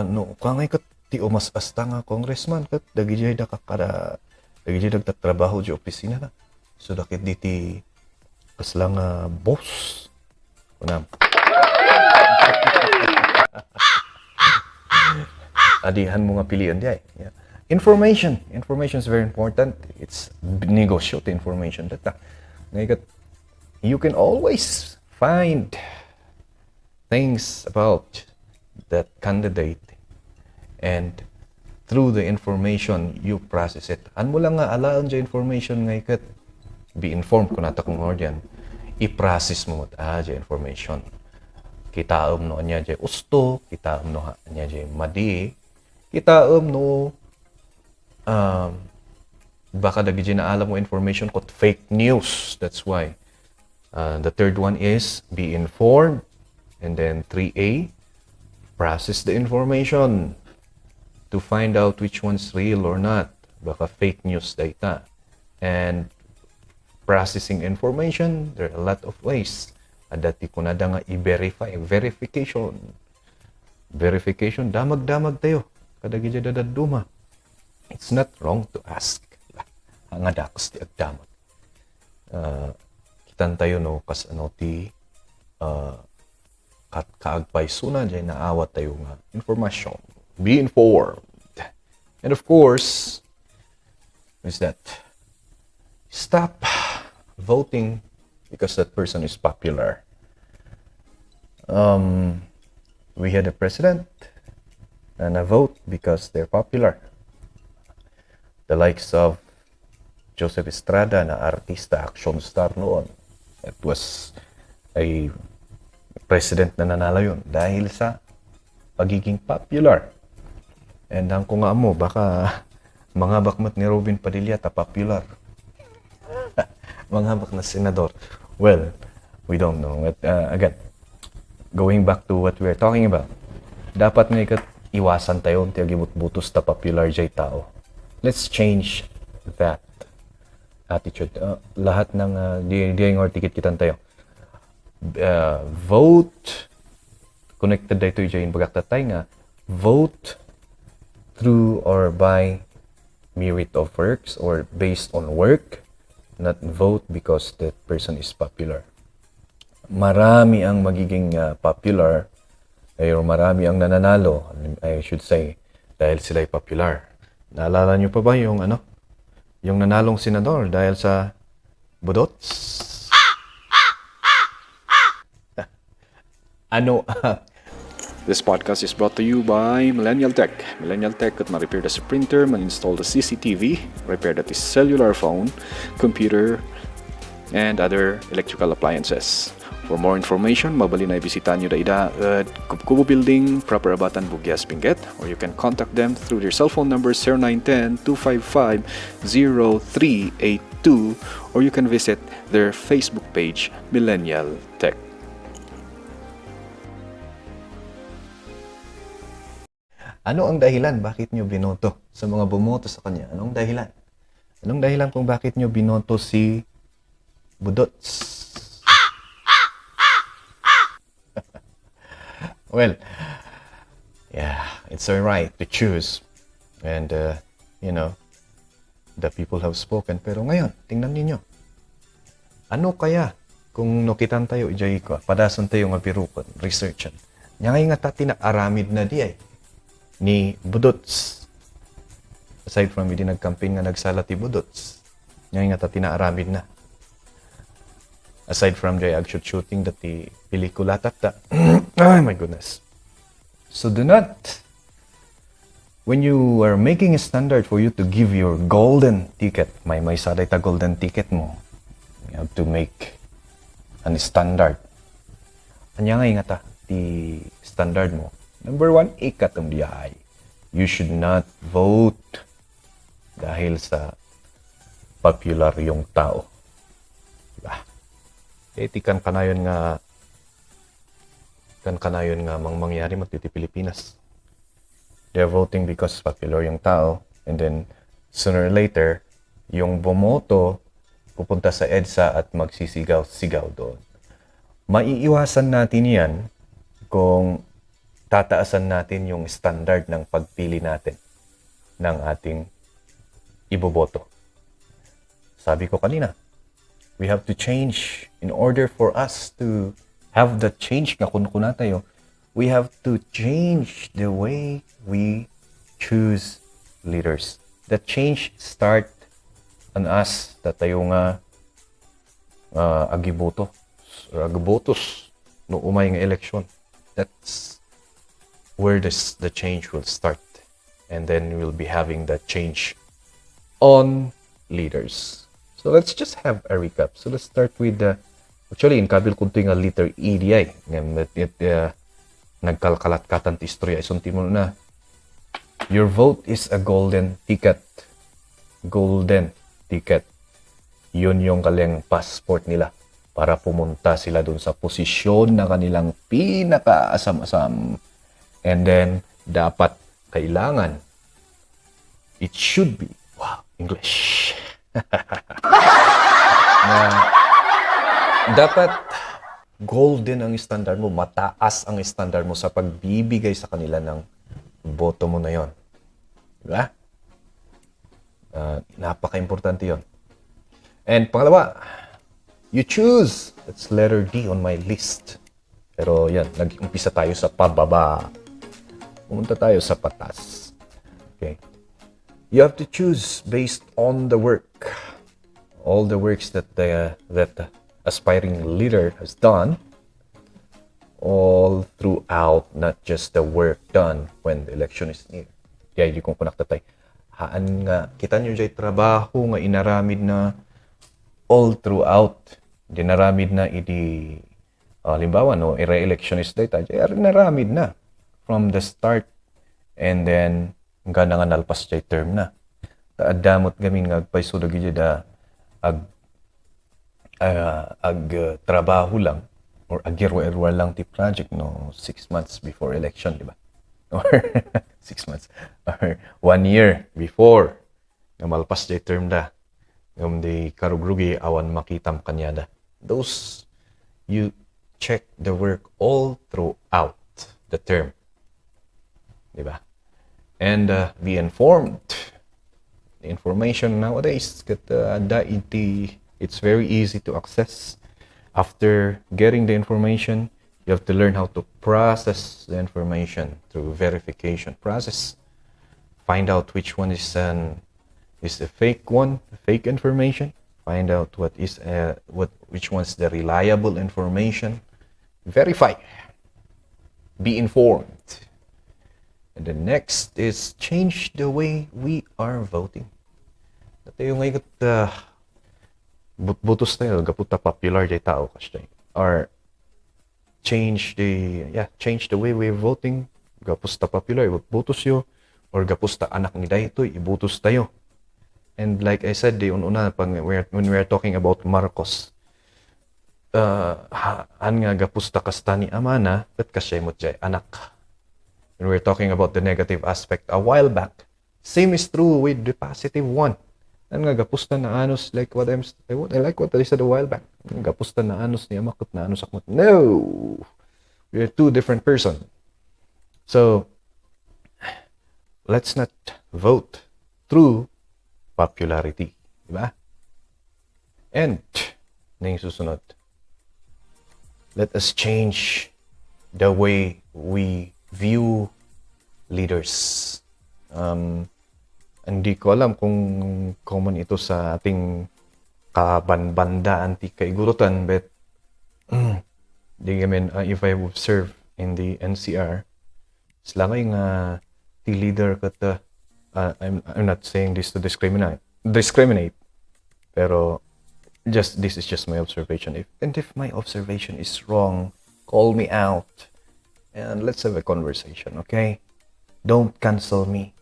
no, kangay kat ti umas asta nga congressman kat dagi jay da kakara dagi jay nagtatrabaho jay opisina na. So dakit diti kaslang boss. Kunam. Adihan mo nga pilihan di ay. Yeah. Information is very important. It's negosyo to information data. Ngayon, you can always find things about that candidate, and through the information you process it. An mo lang nga alaan dyan information ngayon, be informed kung nata kung ordian. I-process mo dyan information. Kitaom no anya dyan usto, kitaom no anya dyan madi, kitaom no baka dagi na alam mo information kot fake news. That's why the third one is be informed, and then 3A, process the information to find out which one's real or not. Baka fake news data. And processing information, there are a lot of ways. Adati ko na da nga i-verify. Verification, damag-damag tayo. kadagi duma. It's not wrong to ask. Ang adakos ti agdamag. Kitan tayo no kas ano ti kaagpay suna dyan naawat tayo nga information. Be informed. And of course, is that stop voting because that person is popular. We had a president and a vote because they're popular. The likes of Joseph Estrada na artista, action star noon. It was a president na nanalo yun dahil sa pagiging popular. And ang kung nga mo, baka mga bakmat ni Robin Padilla ta popular. Mga bak na senador. Well, we don't know. But, again, going back to what we're talking about, dapat nga ikat iwasan tayo unti agibut-butos ta popular jay tao. Let's change that attitude. Lahat ng di or ticket kitan tayo. Vote connected dito yung bagaktatay nga vote through or by merit of works or based on work, not vote because that person is popular. Marami ang magiging popular ay marami ang nananalo, I should say, dahil sila ay popular. Naalala niyo pa ba yung yung nanalong senador dahil sa budots? This podcast is brought to you by Millennial Tech. Millennial Tech kat ma-repair the printer, ma-install the CCTV, repair the cellular phone, computer, and other electrical appliances. For more information, mabali na ibisita nyo da Kubo Building, Proper Abatan, Bugyas, Benguet, or you can contact them through their cell phone number 0910-255-0382, or you can visit their Facebook page, Millennial Tech. Ano ang dahilan bakit nyo binoto sa mga bumoto sa kanya? Anong dahilan? Anong dahilan kung bakit nyo binoto si Budots? Well, yeah, it's alright to choose. And, the people have spoken. Pero ngayon, tingnan ninyo. Ano kaya kung nokitan tayo, ijay ko, padason tayo nga pirukon, researchan. Nyangay nga ta tinaaramid na di ay ni Budots. Aside from hindi nagkamping nga nagsala ti Budots, nyangay nga ta tinaaramid na. Aside from the actual shooting that the pelikula tata. Oh my goodness. So do not, when you are making a standard for you to give your golden ticket, may saday ta golden ticket mo, you have to make an standard. Anya nga ta, the standard mo. Number 1, ikatom diay. You should not vote dahil sa popular yung tao. Diba? Kan kanayon nga mangyari mo dito Pilipinas. They're voting because popular yung tao, and then sooner or later yung bumoto pupunta sa EDSA at magsisigaw-sigaw doon. Maiiwasan natin yan kung tataasan natin yung standard ng pagpili natin ng ating iboboto. Sabi ko kanina, we have to change in order for us to have the change nga kunkuna tayo. We have to change the way we choose leaders. The change start on us that tayo nga agibotos no umay nga election. That's where the change will start, and then we'll be having that change on leaders. So let's just have a recap. So let's start with actually in kabil kunti nga letter E di ay nagkalkalat-katan ti istorya isunti mo na. Your vote is a golden ticket. Golden ticket. Yun yung kaling passport nila para pumunta sila dun sa posisyon na kanilang pinakaasam-asam. And then, dapat, kailangan, it should be, wow, English. Dapat, golden ang standard mo, mataas ang standard mo sa pagbibigay sa kanila ng boto mo na yon. Diba? Napaka-importante yon. And pangalawa, you choose. That's letter D on my list. Pero yan, nag-umpisa tayo sa pababa. Pumunta tayo sa patas. Okay. You have to choose based on the work. All the works that the aspiring leader has done, all throughout, not just the work done when the election is near. Kaya di kong kunaktatay. Haan nga, kita nyo dyan trabaho nga inaramid na all throughout. Dinaramid na halimbawa, no, re-electionist data, naramid na from the start, and then hanggang nga nalpas dyan term na. Taadamot gamin nga agpaisudag dyan trabaho lang or agirwa-irwa lang ti project, no, 6 months before election, di ba? Or 6 months or 1 year before nga malpas dyan term da. Di karugrugi awan makitam kanya da. Those, you check the work all throughout the term. Diba? And be informed. The information nowadays, it's very easy to access. After getting the information, you have to learn how to process the information through verification process. Find out which one is a fake one, fake information. Find out which one's the reliable information. Verify. Be informed. And the next is change the way we are voting. Dati yung ngayon butos tayo, gaputa popular day tao kasi. Or change the way we're voting. Gapusta popular, butos yo. Or gapusta anak ni dayto, ibutos tayo. And like I said, when we are talking about Marcos, nga gapusta kasta ni amana, bet kasyemot jay anak. When we're talking about the negative aspect a while back, same is true with the positive one. Nga gapusta na anos, like what I like what I said a while back. Gapusta na anos ni amakot na anos akmot. No! We're two different person. So, let's not vote through popularity. Diba? And, na yung susunod. Let us change the way we view leaders. Hindi ko alam kung common ito sa ating kabanbanda anti-kaigurutan, but if I observe in the NCR, sila ngayong leader kat I'm not saying this to discriminate, pero this is just my observation. If my observation is wrong, call me out and let's have a conversation, okay? Don't cancel me.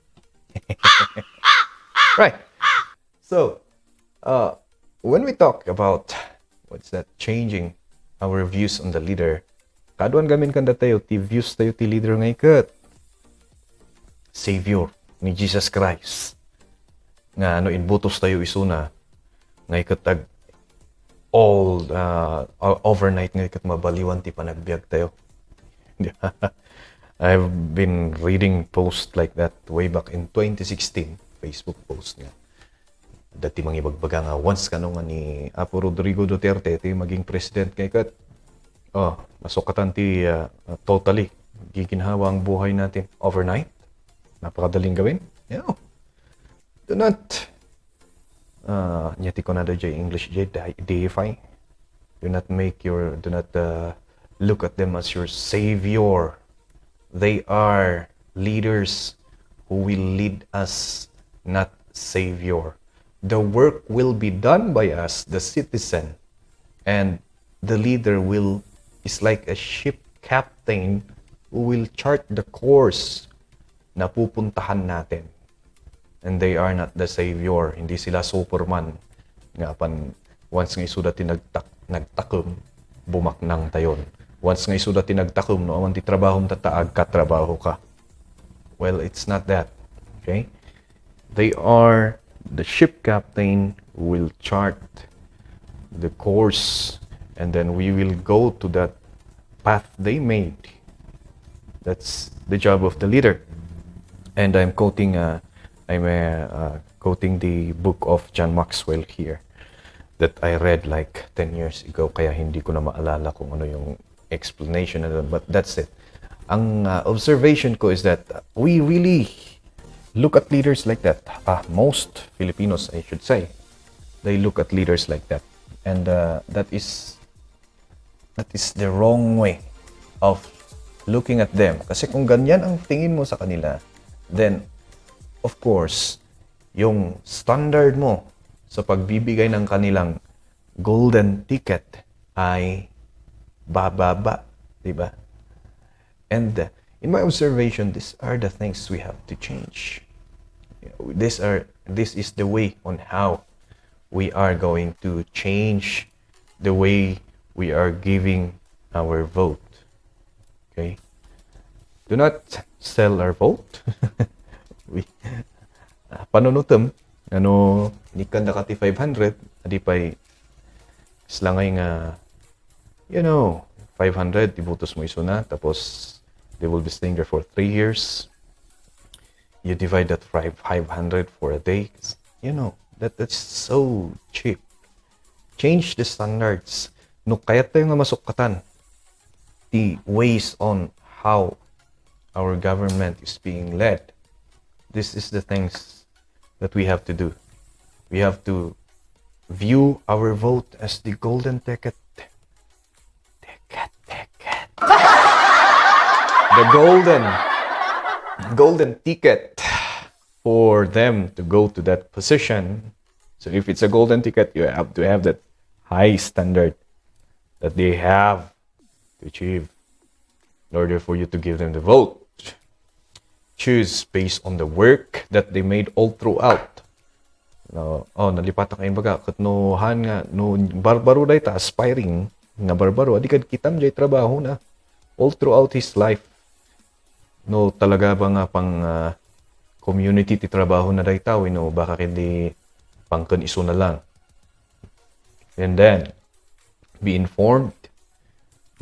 Right. So, when we talk about changing our views on the leader, kaduan gamin kanda tayo ti views tayo ti leader ngay kat Savior ni Jesus Christ. Nga inbutos tayo isuna ngay katag all overnight ngay kat mabaliwan ti panagbiag tayo. I've been reading posts like that way back in 2016, Facebook post nga. Dati mangibagbaga nga once nga ni Apo Rodrigo Duterte ti maging president kay kat masukatan ti totally giginhawa ang buhay natin overnight. Napakadaling gawin. Do not nyati ko na jay English jay deify. Do not look at them as your savior. They are leaders who will lead us, not savior. The work will be done by us, the citizen, and the leader is like a ship captain who will chart the course na pupuntahan natin. And they are not the savior. Hindi sila Superman. Once nga isuda nagtakom, bumaknang tayon. Once nga isuda nagtakom, no, aman ti trabahom tataag katrabaho ka. Well, it's not that. Okay? They are the ship captain who will chart the course, and then we will go to that path they made. That's the job of the leader. And I'm quoting I'm quoting the book of John Maxwell here that I read like 10 years ago, kaya hindi ko na maalala kung ano yung explanation na doon, but that's it. Ang observation ko is that we really look at leaders like that. Most Filipinos, I should say, they look at leaders like that. And that is the wrong way of looking at them. Kasi kung ganyan ang tingin mo sa kanila, then, of course, yung standard mo sa pagbibigay ng kanilang golden ticket ay bababa, di ba? And in my observation, these are the things we have to change. This is the way on how we are going to change the way we are giving our vote. Okay? Do not sell our vote. Panunutom, ni kanda kati 500, adi pa'y slangay nga, 500, ibutos mo iso na, tapos they will be staying there for 3 years. You divide that 500 for a day. That's so cheap. Change the standards. No kaya tayo nga masukatan the ways on how our government is being led. This is the things that we have to do. We have to view our vote as the golden ticket. The golden ticket for them to go to that position. So if it's a golden ticket, you have to have that high standard that they have to achieve in order for you to give them the vote. Choose based on the work that they made all throughout. Nalipatan kayo baga, katnohan nga, no barbaro day ta, aspiring nga barbaro, adi kad kitam jay trabaho na all throughout his life. No, talaga ba nga pang community ti trabaho na day tao, baka hindi pangkan iso na lang. And then, be informed,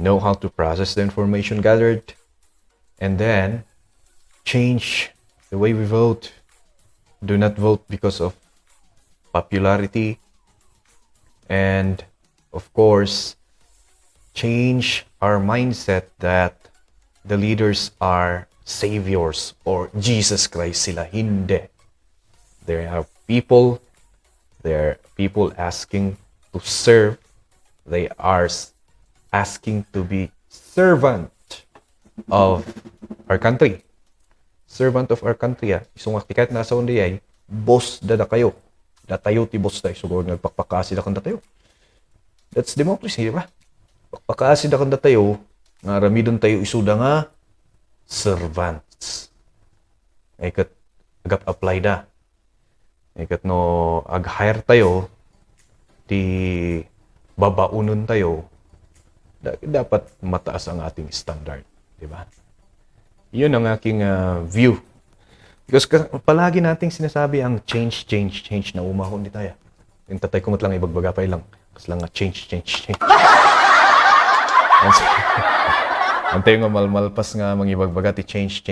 know how to process the information gathered, and then, change the way we vote. Do not vote because of popularity. And, of course, change our mindset that the leaders are saviors or Jesus Christ sila. Hindi. There are people asking to serve. They are asking to be servant of our country. Servant of our country. Isong aktikat nasa undi ay, boss dada kayo. Datayo ti boss tayo. Siguro nagpakpakasi da kang datayo. That's democracy, di ba? Pakpakasi da kang datayo, nga ramidon tayo isuda nga, servants. Ikat agap-apply da. Ikat no ag-hire tayo, ti babaunon tayo, dapat mataas ang ating standard. Diba? Yun ang aking view. Because palagi nating sinasabi ang change na umahon di tayo. Yung tatay ko matlang ibagbaga pa ilang. Kasi lang nga change. Antay nga malmalpas nga mangibagbaga ti change.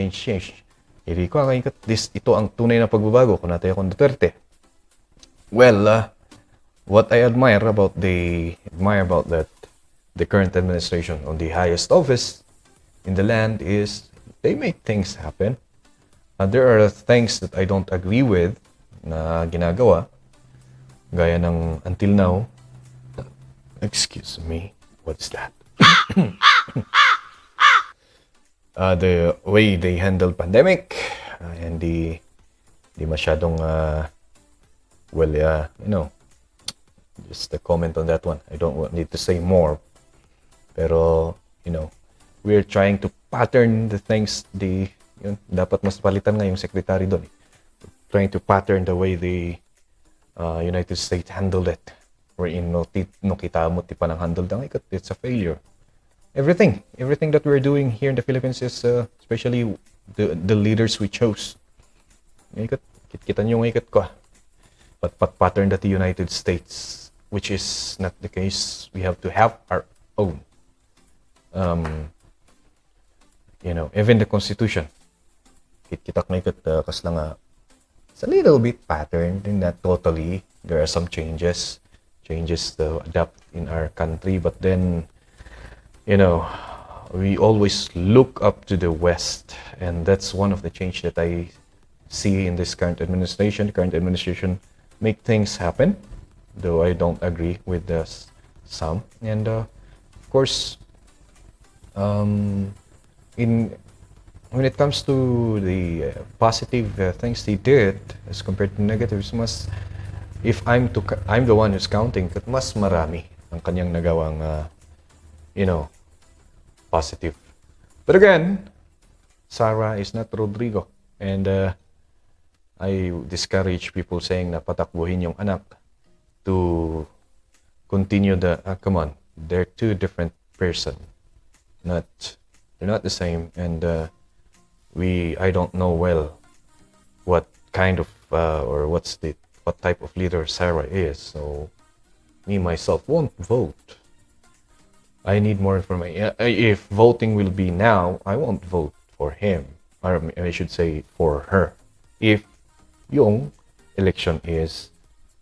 Iri ko ang ito ang tunay na pagbabago kung natin akong Duterte. Well, what I admire about the current administration on the highest office in the land is they make things happen. There are things that I don't agree with na ginagawa, gaya ng until now. Excuse me, what's that? The way they handle pandemic and the masyadong just a comment on that one. I don't need to say more, pero we're trying to pattern the things dapat mas palitan nga yung secretary doon. Trying to pattern the way the United States handled it. Wherein no kita mo ti panang handle dang it's a failure. Everything that we're doing here in the Philippines is especially the leaders we chose. Kita nyo ikat ko. But pattern that the United States, which is not the case. We have to have our own. Even the Constitution. Kita nga ikat kas lang it's a little bit patterned, in not totally. There are some changes to adapt in our country, but then, you know, we always look up to the West, and that's one of the change that I see in this current administration. The current administration make things happen, though I don't agree with some. And of course, in when it comes to the positive things they did as compared to negatives, mas if I'm the one who's counting, mas marami ang kanyang nagawang positive. But again, Sarah is not Rodrigo, and I discourage people saying na patakbuhin yung anak to continue come on, they're two different person, they're not the same, and I don't know well what kind of or what type of leader Sarah is, so me myself won't vote. I need more information. If voting will be now, I won't vote for him, or I should say for her, if yung election is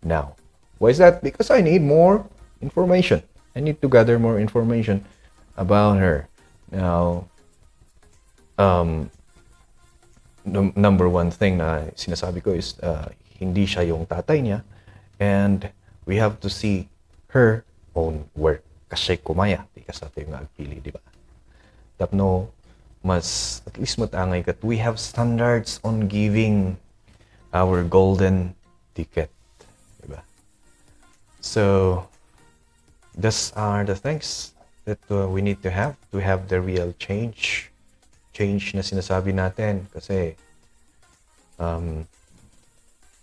now. Why is that? Because I need more information. I need to gather more information about her. Now, number one thing na sinasabi ko is hindi siya yung tatay niya, and we have to see her own work. Kasi kumaya, di ka sa ating agpili, di ba? Tapno, at least matangay kat we have standards on giving our golden ticket, di ba? So, these are the things that we need to have the real change na sinasabi natin, kasi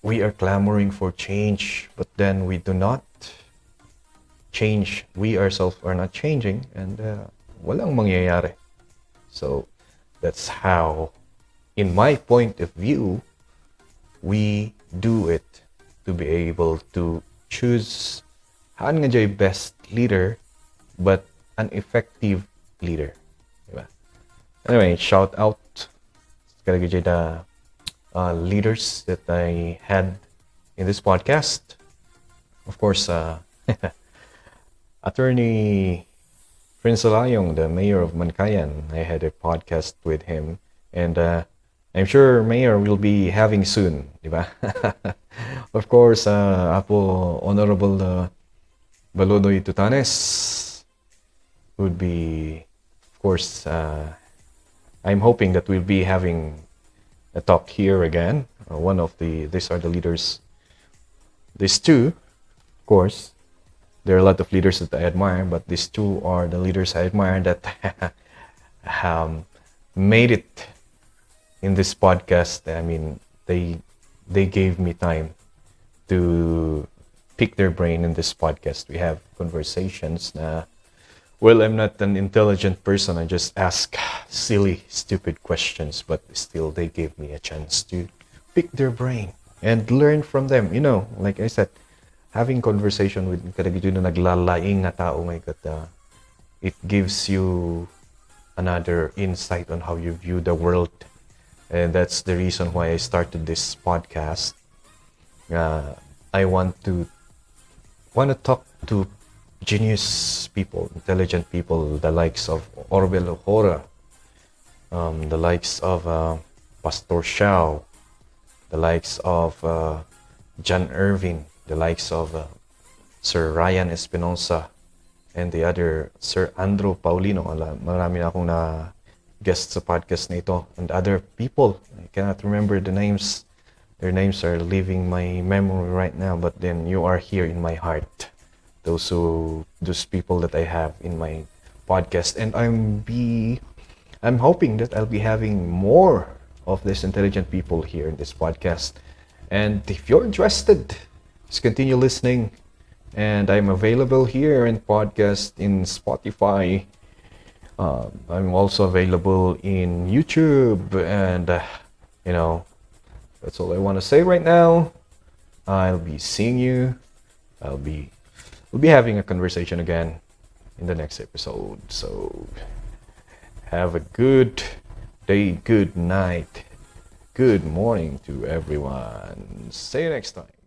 we are clamoring for change, but then we do not change. We ourselves are not changing, and walang mangyayari. So that's how, in my point of view, we do it to be able to choose haan nga jay best leader, but an effective leader, diba? Anyway, shout out kaya the leaders that I had in this podcast. Of course, Attorney Prince Alayong, the mayor of Mankayan, I had a podcast with him, and I'm sure Mayor will be having soon, diba? Of course, Apo Honorable Balodoy Tutanes would be, of course, I'm hoping that we'll be having a talk here again. These are the leaders. These two, of course, there are a lot of leaders that I admire, but these two are the leaders I admire that made it in this podcast. I mean, they gave me time to pick their brain in this podcast. We have conversations na, well, I'm not an intelligent person. I just ask silly, stupid questions, but still they gave me a chance to pick their brain and learn from them. You know, like I said, having conversation with kadagito na naglalaing nga tao, my God, it gives you another insight on how you view the world. And that's the reason why I started this podcast. I want to talk to genius people, intelligent people, the likes of Orbel Ojora, the likes of Pastor Xiao, the likes of John Irving, the likes of Sir Ryan Espinosa, and the other Sir Andrew Paulino. Marami na akong na guest sa podcast na ito, and other people. I cannot remember the names. Their names are leaving my memory right now, but then you are here in my heart. Those people that I have in my podcast, and I'm hoping that I'll be having more of these intelligent people here in this podcast. And if you're interested, just continue listening. And I'm available here in podcast in Spotify. I'm also available in YouTube, and that's all I want to say right now. I'll be seeing you. We'll be having a conversation again in the next episode. So have a good day, good night, good morning to everyone. See you next time.